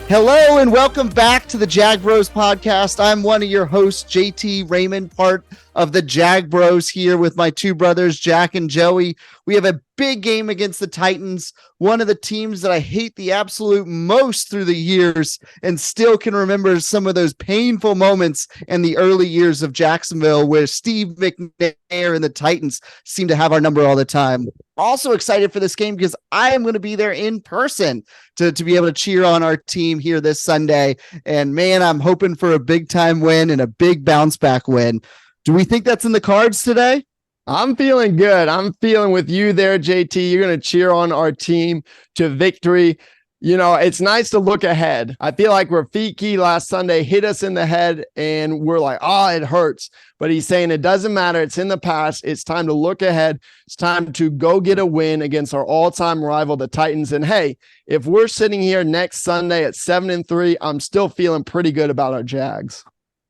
Hello and welcome back to the Jag Bros podcast. I'm one of your hosts, JT Raymond, part of the Jag Bros here with my two brothers, Jack and Joey. We have a big game against the Titans, one of the teams that I hate the absolute most through the years and still can remember some of those painful moments in the early years of Jacksonville where Steve McNair and the Titans seem to have our number all the time. Also excited for this game because I am going to be there in person to be able to cheer on our team here this Sunday. And man, I'm hoping for a big time win and a big bounce back win. Do we think that's in the cards today? I'm feeling good. I'm feeling with you there, JT. You're going to cheer on our team to victory. You know, it's nice to look ahead. I feel like Rafiki last Sunday hit us in the head and we're like, oh, it hurts. But he's saying it doesn't matter. It's in the past. It's time to look ahead. It's time to go get a win against our all-time rival, the Titans. And hey, if we're sitting here next Sunday at 7-3, I'm still feeling pretty good about our Jags.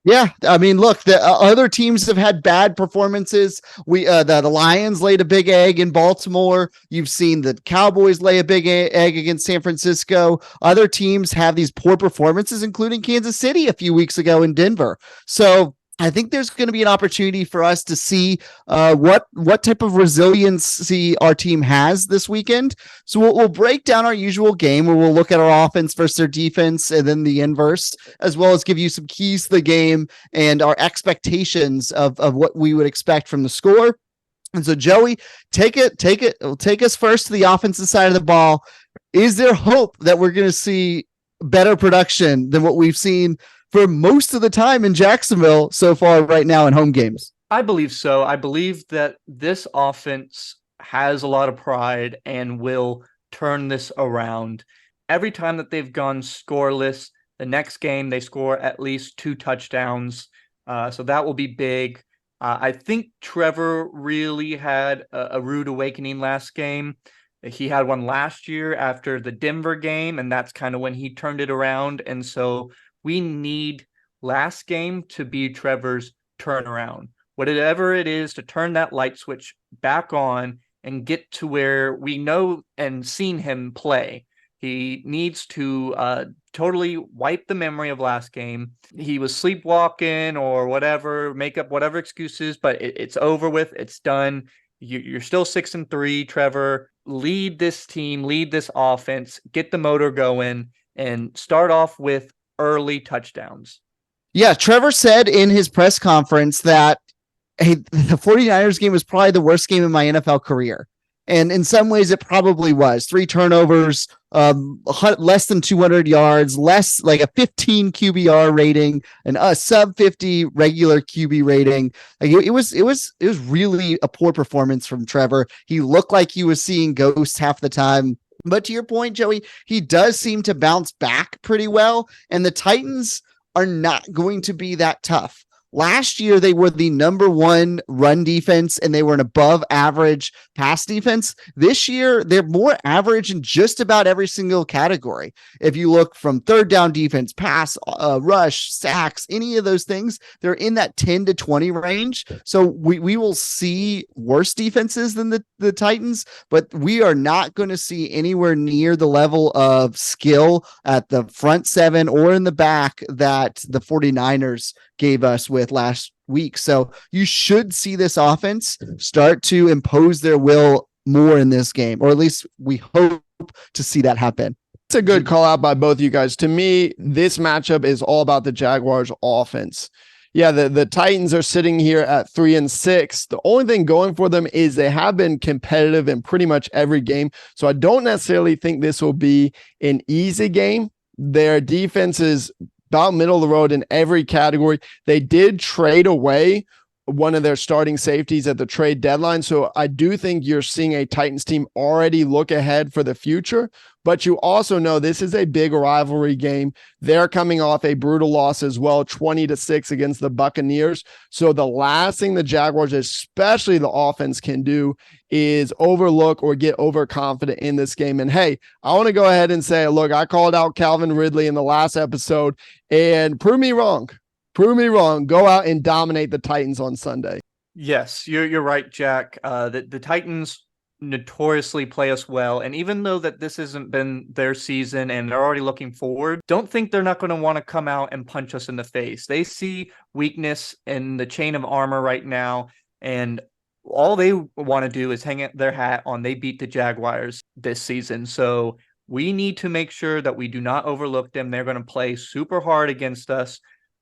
Yeah, I mean, look, the other teams have had bad performances. The Lions laid a big egg in Baltimore. You've seen the Cowboys lay a big egg against San Francisco. Other teams have these poor performances, including Kansas City a few weeks ago in Denver. So I think there's going to be an opportunity for us to see what type of resiliency our team has this weekend. So we'll break down our usual game where we'll look at our offense versus their defense and then the inverse, as well as give you some keys to the game and our expectations of what we would expect from the score. And so Joey, take us first to the offensive side of the ball. Is there hope that we're going to see better production than what we've seen for most of the time in Jacksonville so far right now in home games? I believe so. I believe that this offense has a lot of pride and will turn this around. Every time that they've gone scoreless, the next game they score at least 2 touchdowns. So that will be big. I think Trevor really had a rude awakening last game. He had one last year after the Denver game, and that's kind of when he turned it around. And so we need last game to be Trevor's turnaround. Whatever it is to turn that light switch back on and get to where we know and seen him play. He needs to totally wipe the memory of last game. He was sleepwalking or whatever, make up whatever excuses, but it's over with. It's done. You're still 6-3, Trevor. Lead this team, lead this offense, get the motor going, and start off with early touchdowns. Yeah, Trevor said in his press conference that, hey, the 49ers game was probably the worst game in my NFL career. And in some ways it probably was. 3 turnovers, less than 200 yards, less like a 15 QBR rating and a sub 50 regular QB rating. Like it was really a poor performance from Trevor. He looked like he was seeing ghosts half the time. But to your point, Joey, he does seem to bounce back pretty well, and the Titans are not going to be that tough. Last year, they were the number 1 run defense, and they were an above average pass defense. This year, they're more average in just about every single category. If you look from third down defense, pass, rush, sacks, any of those things, they're in that 10 to 20 range. So we will see worse defenses than the Titans, but we are not going to see anywhere near the level of skill at the front 7 or in the back that the 49ers gave us with last week. So you should see this offense start to impose their will more in this game, or at least we hope to see that happen. It's a good call out by both you guys. To me, this matchup is all about the Jaguars offense. Yeah, the Titans are sitting here at 3-6. The only thing going for them is they have been competitive in pretty much every game. So I don't necessarily think this will be an easy game. Their defense is about middle of the road in every category. They did trade away one of their starting safeties at the trade deadline. So I do think you're seeing a Titans team already look ahead for the future, but you also know this is a big rivalry game. They're coming off a brutal loss as well, 20-6 against the Buccaneers. So the last thing the Jaguars, especially the offense, can do is overlook or get overconfident in this game. And hey, I want to go ahead and say, look, I called out Calvin Ridley in the last episode, and prove me wrong. Prove me wrong. Go out and dominate the Titans on Sunday. Yes, you're right, Jack. The Titans notoriously play us well. And even though that this hasn't been their season and they're already looking forward, don't think they're not going to want to come out and punch us in the face. They see weakness in the chain of armor right now, and all they want to do is hang their hat on they beat the Jaguars this season. So we need to make sure that we do not overlook them. They're going to play super hard against us,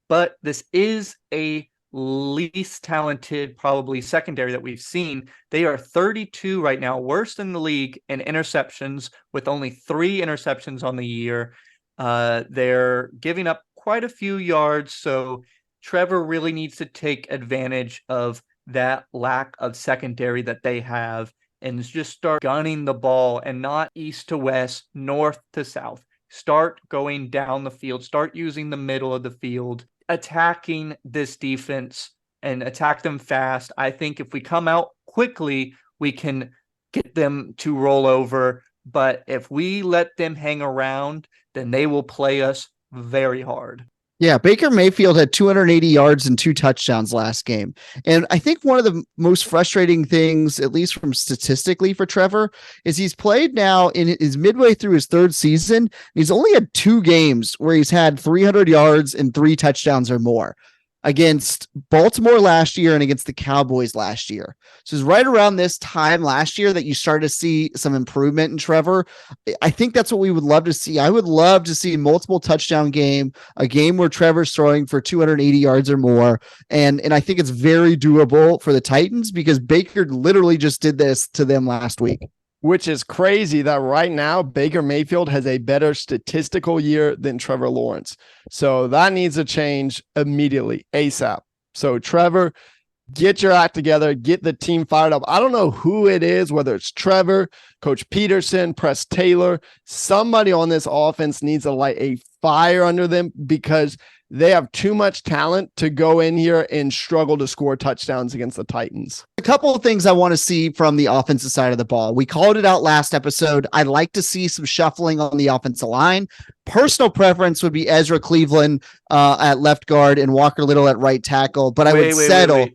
but this is a least talented, probably secondary that we've seen. They are 32 right now, worst in the league in interceptions, with only 3 interceptions on the year. They're giving up quite a few yards, so Trevor really needs to take advantage of that lack of secondary that they have and just start gunning the ball, and not east to west, north to south. Start going down the field, start using the middle of the field, attacking this defense and attack them fast. I think if we come out quickly, we can get them to roll over. But if we let them hang around, then they will play us very hard. Yeah, Baker Mayfield had 280 yards and 2 touchdowns last game. And I think one of the most frustrating things, at least from statistically for Trevor, is he's played now is midway through his 3rd season. He's only had 2 games where he's had 300 yards and 3 touchdowns or more, against Baltimore last year and against the Cowboys last year. So it's right around this time last year that you start to see some improvement in Trevor. I think that's what we would love to see. I would love to see multiple touchdown game, a game where Trevor's throwing for 280 yards or more. And I think it's very doable for the Titans, because Baker literally just did this to them last week. Which is crazy that right now Baker Mayfield has a better statistical year than Trevor Lawrence. So that needs to change immediately, ASAP. So Trevor, get your act together, get the team fired up. I don't know who it is, whether it's Trevor, Coach Peterson, Press Taylor, somebody on this offense needs to light a fire under them, because they have too much talent to go in here and struggle to score touchdowns against the Titans. A couple of things I want to see from the offensive side of the ball. We called it out last episode. I'd like to see some shuffling on the offensive line. Personal preference would be Ezra Cleveland at left guard and Walker Little at right tackle, but I would settle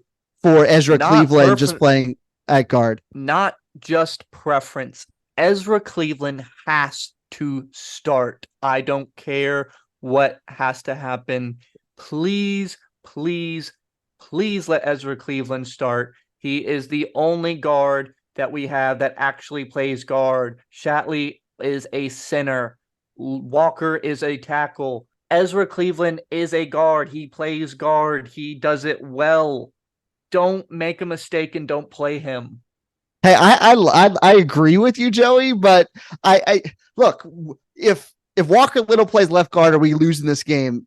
for Ezra Cleveland just playing at guard. Not just preference. Ezra Cleveland has to start. I don't care what has to happen. Please, please, please let Ezra Cleveland start. He is the only guard that we have that actually plays guard. Shatley is a center. Walker is a tackle. Ezra Cleveland is a guard. He plays guard. He does it well. Don't make a mistake and don't play him. Hey, I agree with you, Joey, but I look, if Walker Little plays left guard, are we losing this game?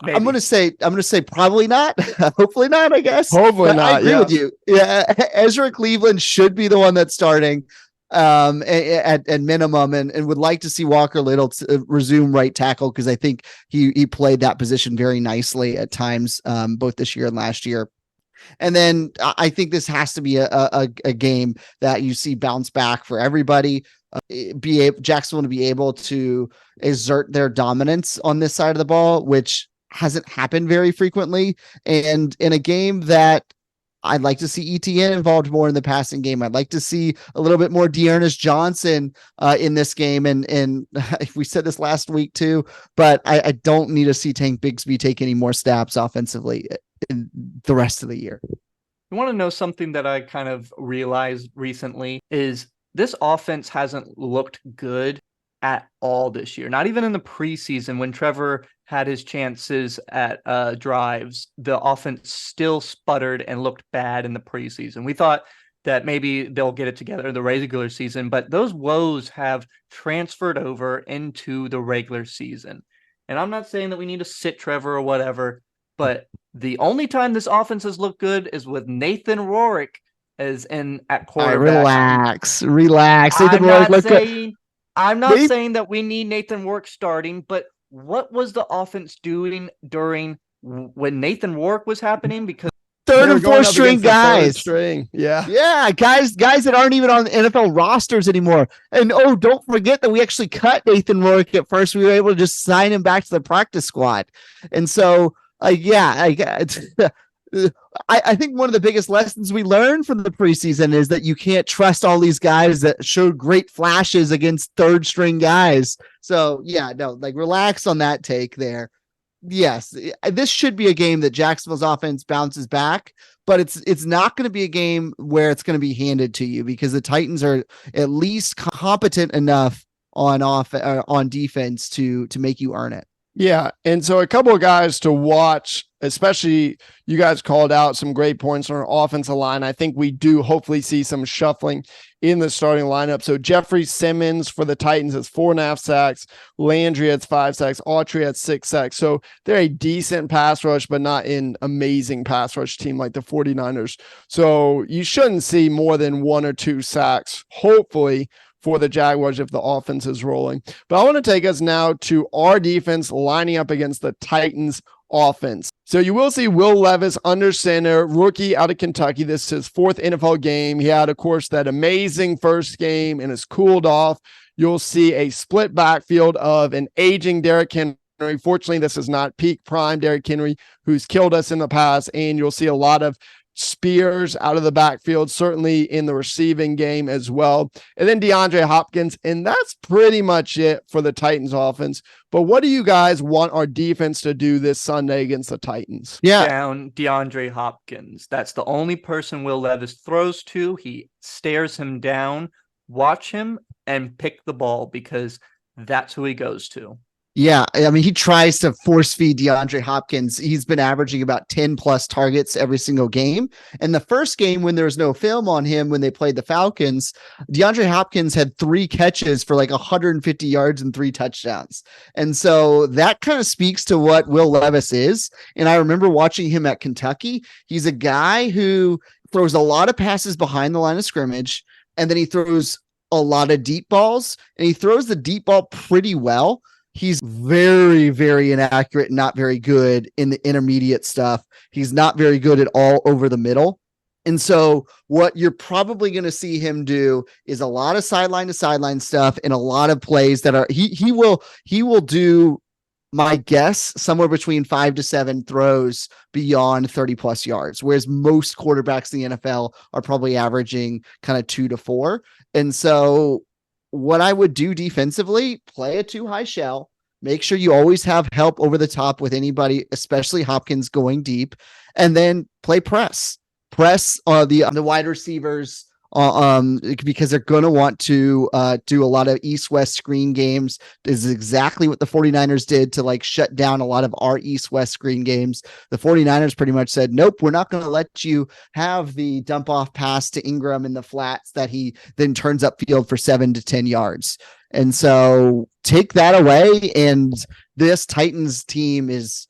Maybe. I'm gonna say probably not. Hopefully not, I guess. Hopefully not. I agree with you. Yeah, Ezra Cleveland should be the one that's starting at minimum, and would like to see Walker Little resume right tackle, because I think he played that position very nicely at times, both this year and last year. And then I think this has to be a game that you see bounce back for everybody. Jacksonville to be able to exert their dominance on this side of the ball, which hasn't happened very frequently. And in a game that I'd like to see ETN involved more in the passing game. I'd like to see a little bit more Dearness Johnson in this game. And we said this last week too, but I don't need to see Tank Bigsby take any more snaps offensively in the rest of the year. You want to know something that I kind of realized recently is this offense hasn't looked good at all this year. Not even in the preseason when Trevor had his chances at drives, the offense still sputtered and looked bad in the preseason. We thought that maybe they'll get it together in the regular season, but those woes have transferred over into the regular season. And I'm not saying that we need to sit Trevor or whatever, but the only time this offense has looked good is with Nathan Rourke as in at quarterback. Relax. Nathan Rourke looked good. I'm not saying that we need Nathan Rourke starting, but what was the offense doing during when Nathan Rourke was happening? Because third and fourth string guys. Yeah, guys that aren't even on NFL rosters anymore. And don't forget that we actually cut Nathan Rourke at first. We were able to just sign him back to the practice squad. And so, I think one of the biggest lessons we learned from the preseason is that you can't trust all these guys that showed great flashes against third string guys. So yeah, no, like relax on that take there. Yes, this should be a game that Jacksonville's offense bounces back, but it's not going to be a game where it's going to be handed to you because the Titans are at least competent enough on defense to make you earn it. Yeah. And so a couple of guys to watch, especially you guys called out some great points on our offensive line. I think we do hopefully see some shuffling in the starting lineup. So Jeffrey Simmons for the Titans has 4.5 sacks. Landry has 5 sacks. Autry has 6 sacks. So they're a decent pass rush, but not an amazing pass rush team like the 49ers. So you shouldn't see more than 1 or 2 sacks, hopefully, for the Jaguars if the offense is rolling. But I want to take us now to our defense lining up against the Titans offense. So you will see Will Levis under center, rookie out of Kentucky. This is his 4th NFL game. He had, of course, that amazing first game and has cooled off. You'll see a split backfield of an aging Derrick Henry. Fortunately, this is not peak prime Derrick Henry, who's killed us in the past. And you'll see a lot of Spears out of the backfield, certainly in the receiving game as well. And then DeAndre Hopkins. And that's pretty much it for the Titans offense. But what do you guys want our defense to do this Sunday against the Titans? Yeah. Down DeAndre Hopkins. That's the only person Will Levis throws to. He stares him down. Watch him and pick the ball because that's who he goes to. Yeah, I mean, he tries to force feed DeAndre Hopkins. He's been averaging about 10 plus targets every single game. And the first game, when there was no film on him, when they played the Falcons, DeAndre Hopkins had 3 catches for like 150 yards and 3 touchdowns. And so that kind of speaks to what Will Levis is. And I remember watching him at Kentucky. He's a guy who throws a lot of passes behind the line of scrimmage, and then he throws a lot of deep balls, and he throws the deep ball pretty well. He's very, very inaccurate and not very good in the intermediate stuff. He's not very good at all over the middle. And so what you're probably going to see him do is a lot of sideline to sideline stuff and a lot of plays that are he will do, my guess, somewhere between 5 to 7 throws beyond 30 plus yards, whereas most quarterbacks in the NFL are probably averaging kind of 2 to 4. And so what I would do defensively, play a too high shell, make sure you always have help over the top with anybody, especially Hopkins going deep, and then play press the wide receivers, because they're going to want to do a lot of east-west screen games. This is exactly what the 49ers did to like shut down a lot of our east-west screen games. The 49ers pretty much said, nope, we're not going to let you have the dump off pass to Ingram in the flats that he then turns upfield for 7 to 10 yards. And so take that away, and this Titans team is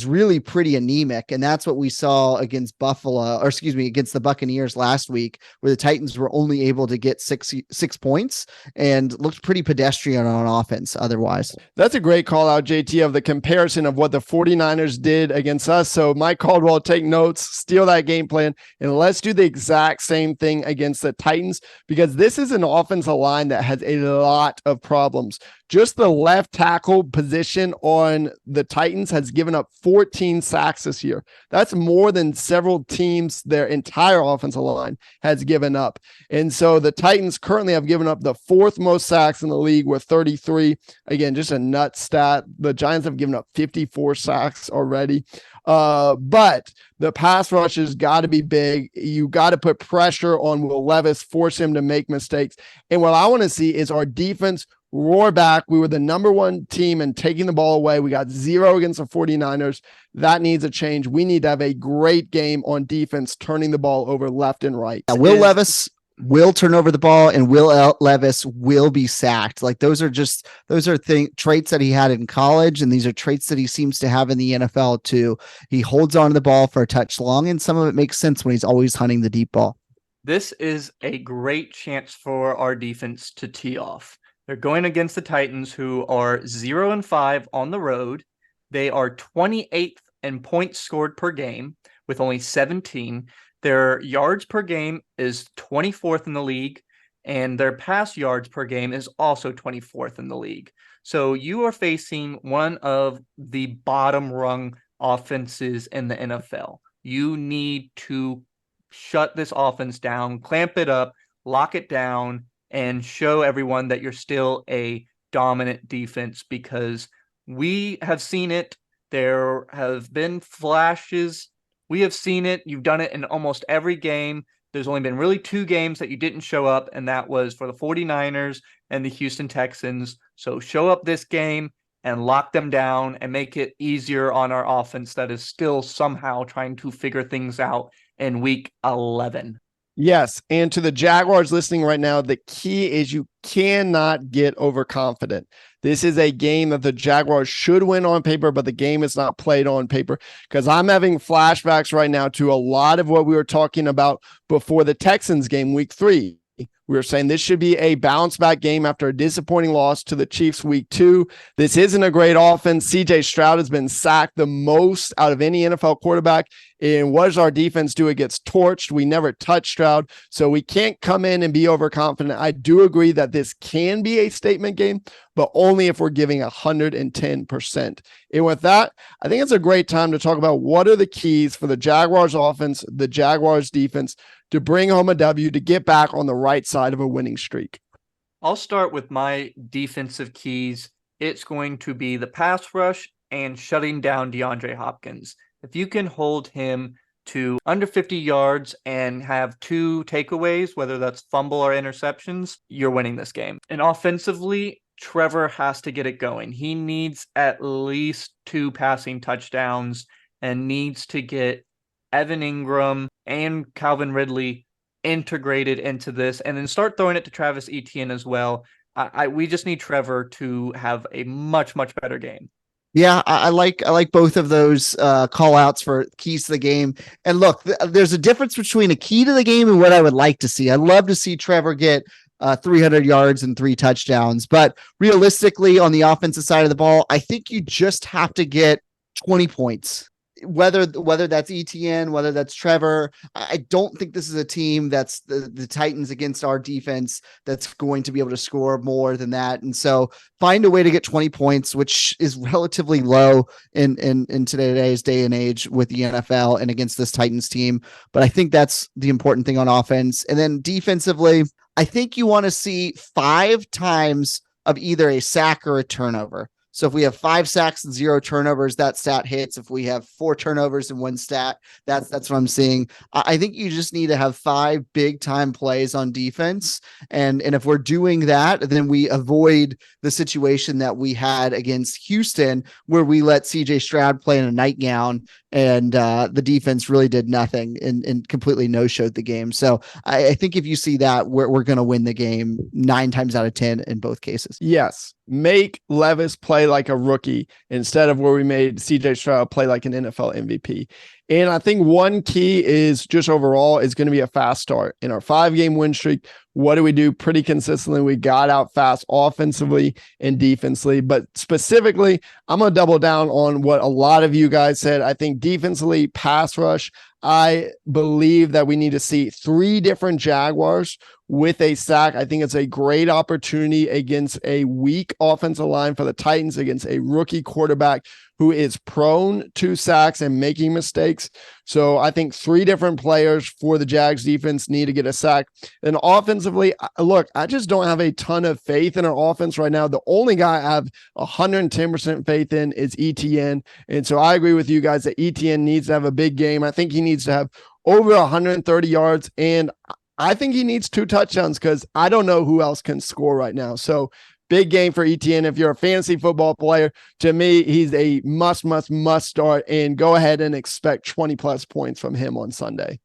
really pretty anemic. And that's what we saw against against the Buccaneers last week, where the Titans were only able to get six points and looked pretty pedestrian on offense otherwise. That's a great call out, JT, of the comparison of what the 49ers did against us. So Mike Caldwell, take notes, steal that game plan, and let's do the exact same thing against the Titans, because this is an offensive line that has a lot of problems. Just the left tackle position on the Titans has given up 14 sacks this year. That's more than several teams, their entire offensive line has given up. And so the Titans currently have given up the 4th most sacks in the league with 33. Again, just a nut stat. The Giants have given up 54 sacks already. But the pass rush has got to be big. You got to put pressure on Will Levis, force him to make mistakes. And what I want to see is our defense roar back. We were the number 1 team in taking the ball away. We got 0 against the 49ers. That needs a change. We need to have a great game on defense, turning the ball over left and right. Will Levis will turn over the ball, and Will Levis will be sacked. Like those are traits that he had in college, and these are traits that he seems to have in the NFL too. He holds on to the ball for a touch long, and some of it makes sense when he's always hunting the deep ball. This is a great chance for our defense to tee off. They're going against the Titans, who are 0-5 on the road. They are 28th in points scored per game with only 17. Their yards per game is 24th in the league, and their pass yards per game is also 24th in the league. So you are facing one of the bottom rung offenses in the NFL. You need to shut this offense down, clamp it up, lock it down, and show everyone that you're still a dominant defense, because we have seen it. There have been flashes. We have seen it. You've done it in almost every game. There's only been really 2 games that you didn't show up, and that was for the 49ers and the Houston Texans. So show up this game and lock them down and make it easier on our offense that is still somehow trying to figure things out in week 11. Yes. And to the Jaguars listening right now, the key is you cannot get overconfident. This is a game that the Jaguars should win on paper, but the game is not played on paper, because I'm having flashbacks right now to a lot of what we were talking about before the Texans game, week 3. We were saying this should be a bounce back game after a disappointing loss to the Chiefs week 2. This isn't a great offense. CJ Stroud has been sacked the most out of any NFL quarterback. And what does our defense do? It gets torched. We never touch Stroud, so we can't come in and be overconfident. I do agree that this can be a statement game, but only if we're giving 110%. And with that, I think it's a great time to talk about what are the keys for the Jaguars offense, the Jaguars defense, to bring home a W, to get back on the right side of a winning streak. I'll start with my defensive keys. It's going to be the pass rush and shutting down DeAndre Hopkins. If you can hold him to under 50 yards and have 2 takeaways, whether that's fumble or interceptions, you're winning this game. And offensively, Trevor has to get it going. He needs at least 2 passing touchdowns and needs to get Evan Ingram and Calvin Ridley integrated into this, and then start throwing it to Travis Etienne as well. We just need Trevor to have a much, much better game. Yeah, I like both of those call outs for keys to the game. And look, there's a difference between a key to the game and what I would like to see. I'd love to see Trevor get 300 yards and 3 touchdowns. But realistically, on the offensive side of the ball, I think you just have to get 20 points. Whether that's ETN, whether that's Trevor, I don't think this is a team that's the Titans against our defense that's going to be able to score more than that. And so find a way to get 20 points, which is relatively low in today's day and age with the NFL and against this Titans team. But I think that's the important thing on offense. And then defensively, I think you want to see 5 times of either a sack or a turnover. So if we have 5 sacks and 0 turnovers, that stat hits. If we have 4 turnovers and 1 stat, that's what I'm seeing. I think you just need to have 5 big time plays on defense. And if we're doing that, then we avoid the situation that we had against Houston, where we let CJ Stroud play in a nightgown and the defense really did nothing and completely no-showed the game. So I think if you see that, we're going to win the game 9 times out of 10 in both cases. Yes. Make Levis play like a rookie instead of where we made CJ Stroud play like an NFL MVP. And I think one key is just overall is going to be a fast start. In our 5-game win streak, what do we do pretty consistently? We got out fast offensively and defensively, but specifically, I'm going to double down on what a lot of you guys said. I think defensively, pass rush, I believe that we need to see 3 different Jaguars with a sack. I think it's a great opportunity against a weak offensive line for the Titans, against a rookie quarterback who is prone to sacks and making mistakes. So I think 3 different players for the Jags defense need to get a sack. And offensively, look, I just don't have a ton of faith in our offense right now. The only guy I have 110% faith in is ETN. And so I agree with you guys that ETN needs to have a big game. I think he needs to have over 130 yards, and I think he needs 2 touchdowns because I don't know who else can score right now. So big game for ETN. If you're a fantasy football player, to me, he's a must start, and go ahead and expect 20 plus points from him on Sunday.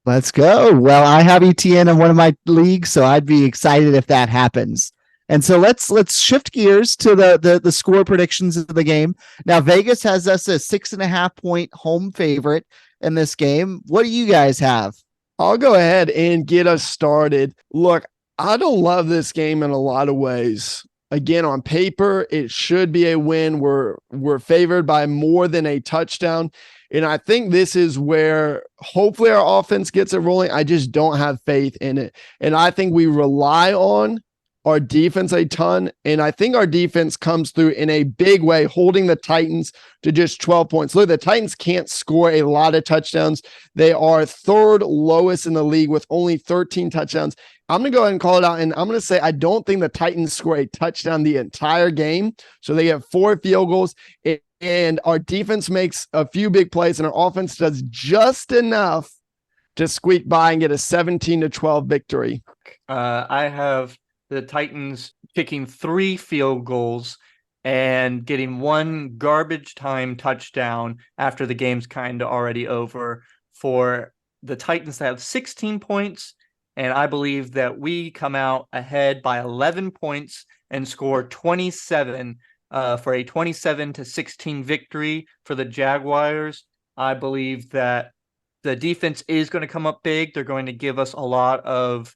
Let's go. Well, I have ETN in one of my leagues, so I'd be excited if that happens. And so let's shift gears to the score predictions of the game. Now, Vegas has us a 6.5 point home favorite in this game. What do you guys have? I'll go ahead and get us started. Look, I don't love this game in a lot of ways. Again, on paper, it should be a win. We're favored by more than a touchdown. And I think this is where hopefully our offense gets it rolling. I just don't have faith in it. And I think we rely on our defense a ton. And I think our defense comes through in a big way, holding the Titans to just 12 points. Look, the Titans can't score a lot of touchdowns. They are third lowest in the league with only 13 touchdowns. I'm going to go ahead and call it out. And I'm going to say, I don't think the Titans score a touchdown the entire game. So they get 4 field goals. And our defense makes a few big plays, and our offense does just enough to squeak by and get a 17-12 victory. I have the Titans kicking 3 field goals and getting 1 garbage time touchdown after the game's kind of already over for the Titans to have 16 points. And I believe that we come out ahead by 11 points and score 27 for a 27-16 victory for the Jaguars. I believe that the defense is going to come up big. They're going to give us a lot of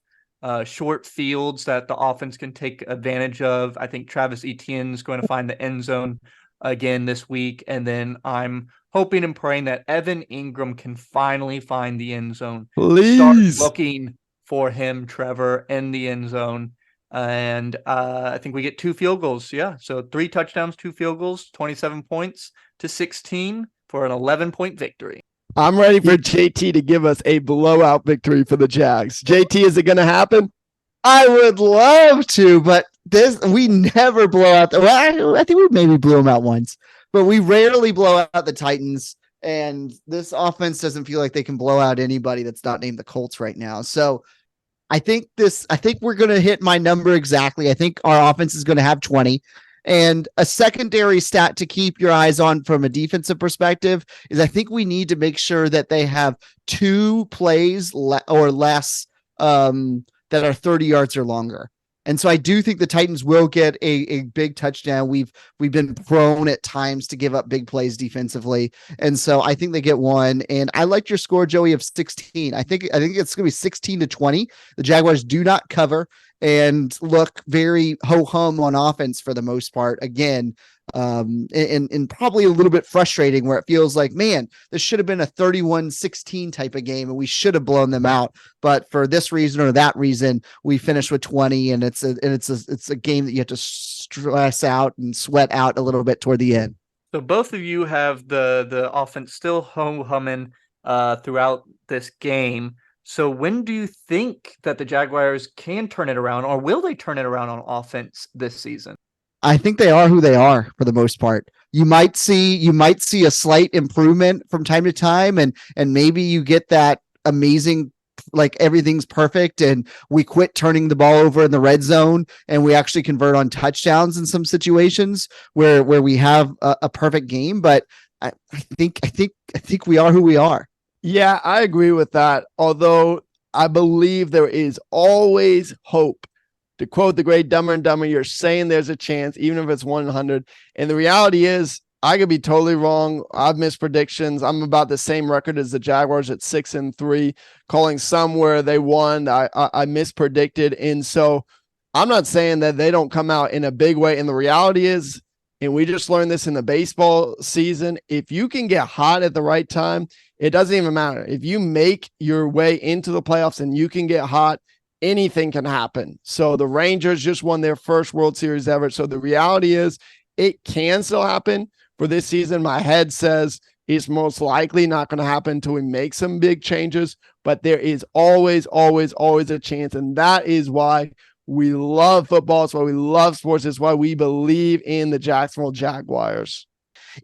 short fields that the offense can take advantage of. I think Travis Etienne is going to find the end zone again this week. And then I'm hoping and praying that Evan Ingram can finally find the end zone. Please. Start looking for him, Trevor, in the end zone. And I think we get 2 field goals. Yeah. So 3 touchdowns, 2 field goals, 27 points to 16 for an 11-point victory. I'm ready for JT to give us a blowout victory for the Jags. JT, is it going to happen? I would love to, but we never blow out. Well, I think we maybe blew them out once, but we rarely blow out the Titans. And this offense doesn't feel like they can blow out anybody that's not named the Colts right now. So I think we're going to hit my number exactly. I think our offense is going to have 20. And a secondary stat to keep your eyes on from a defensive perspective is I think we need to make sure that they have 2 plays or less that are 30 yards or longer. And so I do think the Titans will get a big touchdown. We've been prone at times to give up big plays defensively. And so I think they get 1. And I like your score, Joey, of 16. I think it's going to be 16-20. The Jaguars do not cover and look very ho-hum on offense for the most part. Again, and probably a little bit frustrating where it feels like, man, this should have been a 31-16 type of game and we should have blown them out. But for this reason or that reason, we finished with 20, and it's a game that you have to stress out and sweat out a little bit toward the end. So both of you have the offense still humming throughout this game. So when do you think that the Jaguars can turn it around, or will they turn it around on offense this season? I think they are who they are for the most part. You might see a slight improvement from time to time, and maybe you get that amazing, like everything's perfect and we quit turning the ball over in the red zone and we actually convert on touchdowns in some situations where we have a perfect game. But I think we are who we are. Yeah, I agree with that. Although I believe there is always hope. To quote the great Dumber and Dumber, you're saying there's a chance, even if it's 100. And the reality is, I could be totally wrong. I've missed predictions. I'm about the same record as the Jaguars at 6-3, calling somewhere they won. I mispredicted. And so I'm not saying that they don't come out in a big way. And the reality is, and we just learned this in the baseball season, if you can get hot at the right time, it doesn't even matter. If you make your way into the playoffs and you can get hot, anything can happen. So the Rangers just won their first World Series ever. So the reality is it can still happen for this season. My head says it's most likely not going to happen until we make some big changes, but there is always, always, always a chance. And that is why we love football. It's why we love sports. It's why we believe in the Jacksonville Jaguars.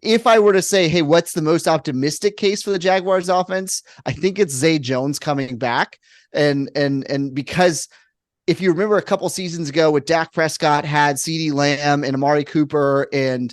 If I were to say, hey, what's the most optimistic case for the Jaguars offense? I think it's Zay Jones coming back. And because if you remember a couple seasons ago with Dak Prescott had CeeDee Lamb and Amari Cooper and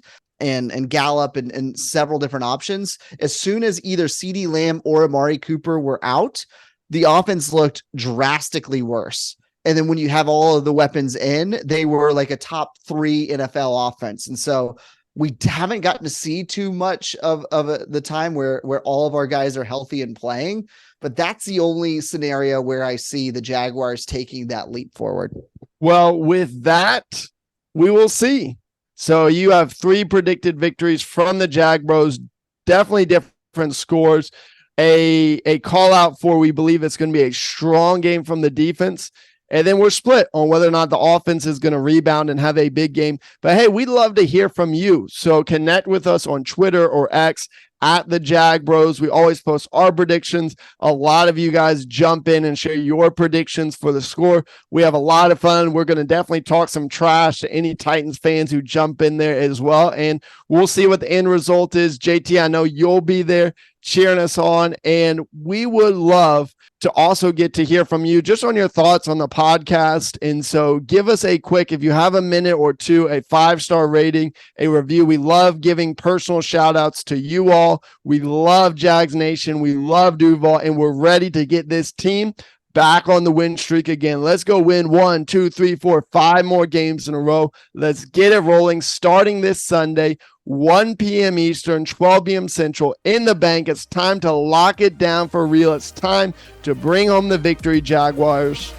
Gallup and several different options, as soon as either CeeDee Lamb or Amari Cooper were out, the offense looked drastically worse. And then when you have all of the weapons in, they were like a top 3 NFL offense. And so we haven't gotten to see too much of the time where all of our guys are healthy and playing, but that's the only scenario where I see the Jaguars taking that leap forward. Well, with that, we will see. So you have 3 predicted victories from the Jag Bros, definitely different scores. A call out for, we believe it's going to be a strong game from the defense. And then we're split on whether or not the offense is going to rebound and have a big game. But hey, we'd love to hear from you. So connect with us on Twitter or X at the Jag Bros. We always post our predictions. A lot of you guys jump in and share your predictions for the score. We have a lot of fun. We're going to definitely talk some trash to any Titans fans who jump in there as well. And we'll see what the end result is. JT, I know you'll be there cheering us on, and we would love to also get to hear from you just on your thoughts on the podcast. And so give us a quick, if you have a minute or two, a 5-star rating, a review. We love giving personal shout outs to you all. We love Jags Nation. We love Duval, and we're ready to get this team back on the win streak again. Let's go win 1, 2, 3, 4, 5 more games in a row. Let's get it rolling starting this Sunday, 1 p.m. Eastern, 12 p.m. Central in the bank. It's time to lock it down for real. It's time to bring home the victory, Jaguars.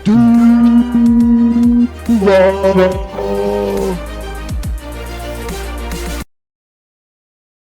Duval.